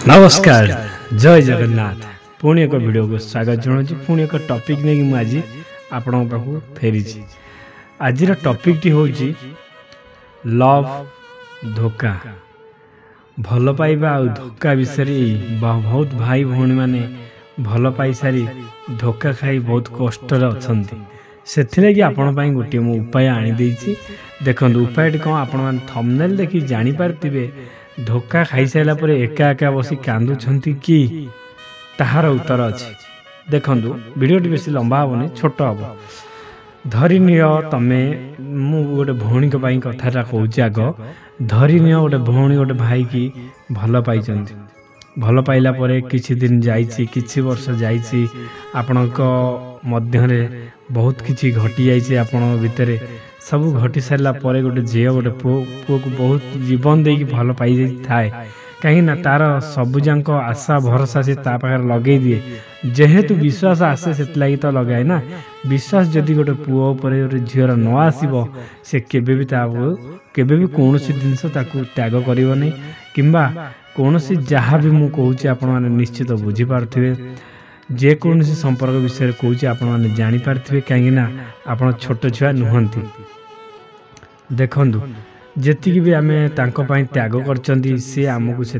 नमस्कार जय जगन्नाथ पुणी एक वीडियो को स्वागत जनाऊँ पुणी एक टॉपिक नहीं कि आज आपण पाक फेरी आज टॉपिक टी हूँ लव धोखा भल पाइबा आ धोखा विषय बहुत भाई भौणी मैंने भल पाई सारी धोखा खाई बहुत कष्ट अच्छा से आपण गोटे मु उपाय आनी देखो उपाय कौन आपण थंबनेल देखी जानीपारे धोखा खाई सारा पर एका एका बसी कांदुंट कि ताहार उत्तर अच्छी देखु वीडियोटी बेसी लंबा हेनी छोट हम धरी नियो तमे मु गोटे भौणी कथा कहूँ आग धरी नियो गोटे भौणी गोटे भाई की भल पाई भल पाइला परे किछि दिन जाइछि किछि वर्ष जाइछि आपणक मध्यरे बहुत किछि घटी जाइछि आपण भितरे सब घटी सारा पर गोटे झील गोटे पुओ को बहुत जीवन देकी भल पाई थाए कहीं तार सबुजाक आशा भरोसा से पाखे लगे दिए जेहेतु विश्वास आसे से लगी तो लगाए ना विश्वास जदि गोटे पुओ उपर गोटे झीर न आसब से केबे भी कौन जिनस त्याग कर किंबा कौन जहाँ भी मुझे कहूँ आपण मैंने निश्चित बुझीपारे जेकोसी संपर्क विषय कहूँ आपण मैंने जानीपारे कहीं आप छोट छुआ नुहति देखु जी भी आम त्याग कर सी आमको से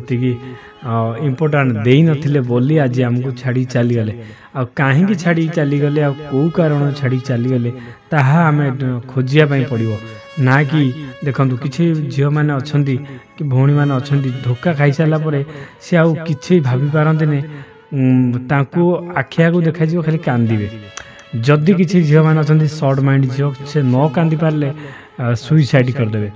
इम्पोर्टाट दे नथिले बोली आज आमको छाड़ी चलीगले आ कहीं छाड़ी चलीगले आ कौ कारण छाड़ी चलीगले ताहा आम खोजापी पड़ो ना कि देखु किसी झील मैंने अच्छा कि भौणी मैंने अच्छा धोखा खाई सारापर सी आउ कि भाभी पारती आखिया को देखा खाली कांदे जदि किसी झील मैंने अच्छा सर्ट माइंड झील से न कांदी पारे सुइसाइड करदे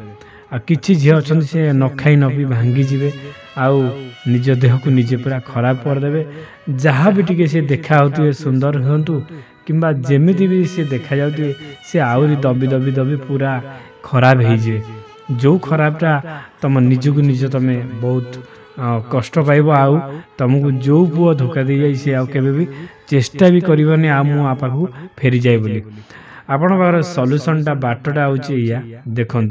आ किछि झील अच्छा से न खाई न पी भांगी जीवे आउ निज देह को निजे पूरा खराब करदे जहाँ भी टिके से देखा होते सुंदर हूँ किंबा जेमिति भी से देखा जाते से आउरी दबी दबी दबी पूरा खराब हो जो खराबटा तुम निजक निज तुम बहुत कष्ट पाइब आउ तुमको जो पुओ धोखा दे जाए सी आबे भी चेष्टा भी करनी आ मु पाखु फेरी जाए बोली आपण पाखर सल्यूशनटा बाटटा होया देखु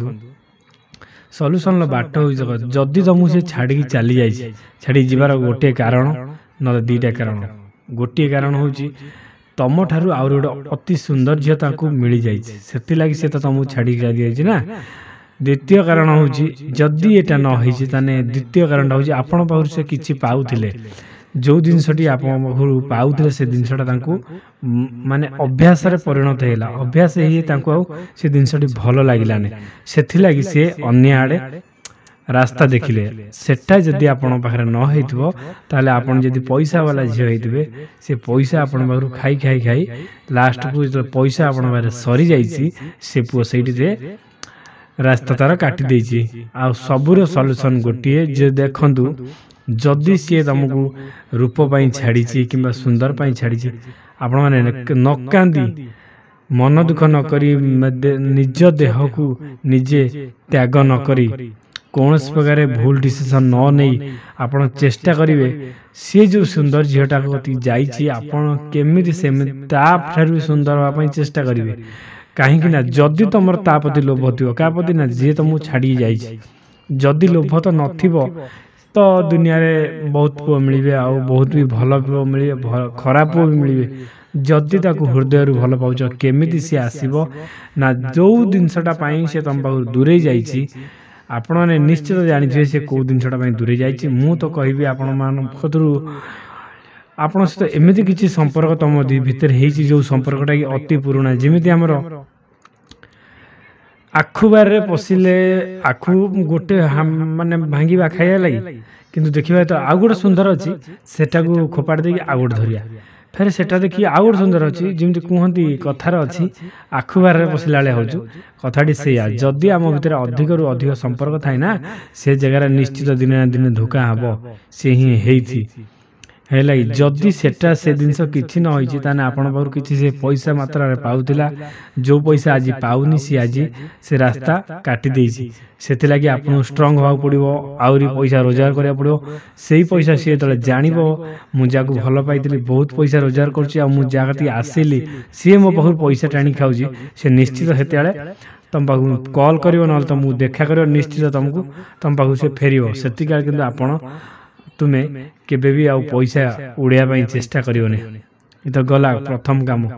सल्यूशन बाट हो जदि तुमको से छाड़ी चली जाए छाड़ी जीवार गोटे कारण न दीटा कारण गोटे कारण हूँ तुम ठारू आउ गोटे अति सुंदर झील मिल जाए से सी तो तुमको छाड़ी चली जाए ना द्वितीय कारण हूँ जदि यहाँ न हो द्वितीय कारण हूँ आपण पाखु से किसी पाउले जो जिनसटी आप पाउले से जिनसटा माने अभ्यास रे परिणत है अभ्यास ही से जिनसटी भल लगिलानी से सी अन्य आड़े रास्ता देखिले सेटा जदि आपण पाखरे न होइतबो ताले आपण जदि पैसा वाला झियो होइतबे से पैसा आपण पाखरु खाई खाई खाई लास्ट को जो पैसा आपण पाखरे सरी जाईची से पुओ सेठी रे रास्ता तार काटी देछि आ सबुर सॉल्यूशन गोटिए जे देखंतु जदि सी तुमको रूप पाई छाड़ी कि सुंदर पाई छाड़ी आपण माने न कांदी मन दुख न करी निज देह को निजे त्याग न करी कौन प्रकार भूल डिसीजन न नहीं आपण चेष्टा करेंगे सी जो सुंदर झीलटा जाइए आपण केमी से सुंदर हाँपाई चेष्टा करेंगे कहीं जदि तुम तापति लोभ थी क्या प्रति ना जी तुमको छाड़ी जाइए जदि लोभ तो नथिबो तो दुनिया रे बहुत पुओ मिले आउ बहुत भी भल पुओ मिले खराब पुओ भी मिले जदि हृदय भल पाउच केमिति सी आसीबो ना जो जिनसटा पाई से तुम पाखु दूरे जाइछि आपण माने निश्चित जानिथिबे से को जिनसटा पाई दूरे जाइछि मु तो कहबी आपण मान खतरु आपण सहित एमिति किछि संपर्क तुम भितर हेछि जो संपर्कटा कि अति पुराना जेमिति हमर आखु बारे पशिले आखु गोटे माने भांगीबा खाइया लगी किंतु देखिबा तो आउ गोटे सुंदर अच्छी सेटा को खोपाड़ देकी आउ गोटे धरिया फेर सेटा देखी आउ गोटे सुंदर अच्छी जमी कहती कथार अच्छी आखु बारे पशिला बेले होजु कथाटी सेया जदि आम भितर अधिक रु अधिक संपर्क थाए ना से जगह निश्चित दिन ना दिन धोखा हम से ही हेइथि है जदि सेटा से जिनस किसी न होइछि ताने आपण पाखु किछि से पैसा मात्रा रे पाउतिला जो पैसा आज पाउनी सी आज से रास्ता काटी देइछि सेति लागि आपण स्ट्रांग होवा पड़िबो आउरी पैसा रोजगार करिया पड़िबो सेही पैसा सी तले जानिबो मु जाकू भल पाइतिली बहुत पैसा रोजगार करछि आ मु जागती आसिली सी मो पाखु पैसा टाणी खाउछि से निश्चित हेतेले तुम पाखु कॉल करिवो न तुमको देखा करिवो निश्चित तुमको तुम पाखु से फेरिवो सेति काल किंतु आपण तुमे केबे भी आउ पैसा उड़िया पई चेष्टा करियोनी। ये तो गला प्रथम काम।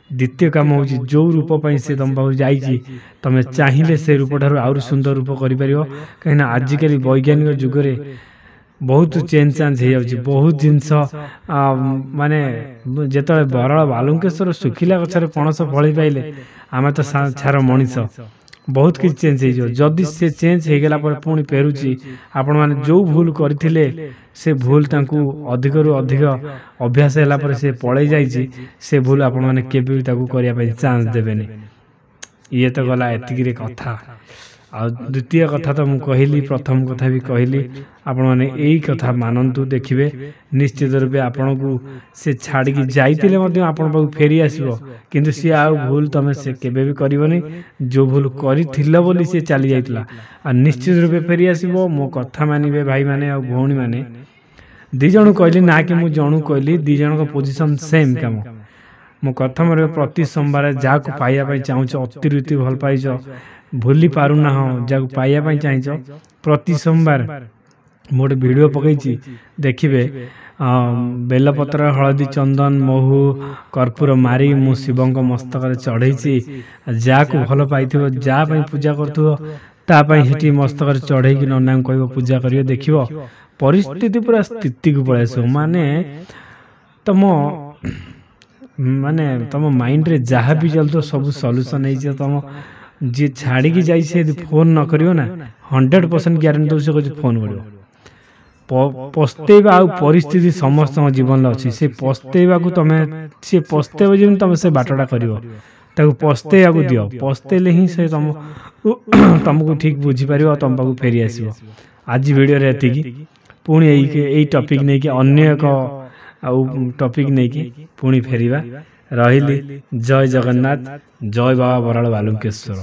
द्वितीय काम हूँ जो रूप पर से तुम पाक जाइए तुम चाहिए से रूप ठार आउर सुंदर रूप कर कहीं आजिकल वैज्ञानिक जुगरे बहुत चेंज चांज हो जाऊँगी। बहुत जिनस माने जिते बराल बालुकेश्वर सुखिला गचर पणस फल पाइले आम तो छार मनीष बहुत किसी चेंज हो जदि से चेंज हो गला पुणी फेरुची आपण मैंने जो भूल करथिले से भूल तांकू अधिक रु अधिक अभ्यास है से पड़े जाइए से भूल आपण मैंने केबे भी ताकू करिया पई चांस देबेनी। ये तो गला एतिकी कथा। आ द्वितीय कथा तो मुझे कहली प्रथम कथा भी कहली आपण मैंने यही कथा मानतु देखिए निश्चित रूपे आपण को से छाड़ी जाइतिले मध्य आपण पाक फेरी आसीबो किंतु सी आ भूल तमे से केबे भी करिवनी जो भूल करिथिल बोली से चली जाइतला आ निश्चित रूपे फेरी आसीबो। मो कथा मानिबे भाई माने आ भौणी माने दी जण कहली ना कि मु जणु कहली दी जण को पोजीशन सेम काम। मो कथा मोर प्रति सोमवार जाको पाइया पई चाहूछ अतिरिति भल पाइछ भूली पारू ना हो जाको पाइया पई चाहिछ प्रति सोमवार मोटे वीडियो पकई देखिए बेलपत्र हलदी चंदन महू कर्पूर मारी मु शिवंक मस्तक चढ़ई जाको भल पाई जा पूजा कर मस्तक चढ़ई नना कह पूजा कर देख परिस्थिति पूरा स्थिति को पलि आस माने तुम माने तुम माइंड रे जहाँ भी चलतो सब सॉल्यूशन है तुम जी छाड़ी की जाई से फोन न करियो ना 100% ग्यारंटी दो से फोन करियो। पस्तेवा आ परिस्थिति समस्त जीवन अच्छी से पस्तेवा को तुम सी पस्तेव जमी तुम से बाटटा कर पस्तेवा को दियो पस्तेले ही से तुमको ठीक बुझीपर तुम पाक फेरी आस। आज वीडियो एतिकी पुणी यही टॉपिक नहीं कि अन्य एक टॉपिक नहीं कि पुणी फेरिबा रहिली। जय जगन्नाथ जय बाबा बराल बालुकेश्वर।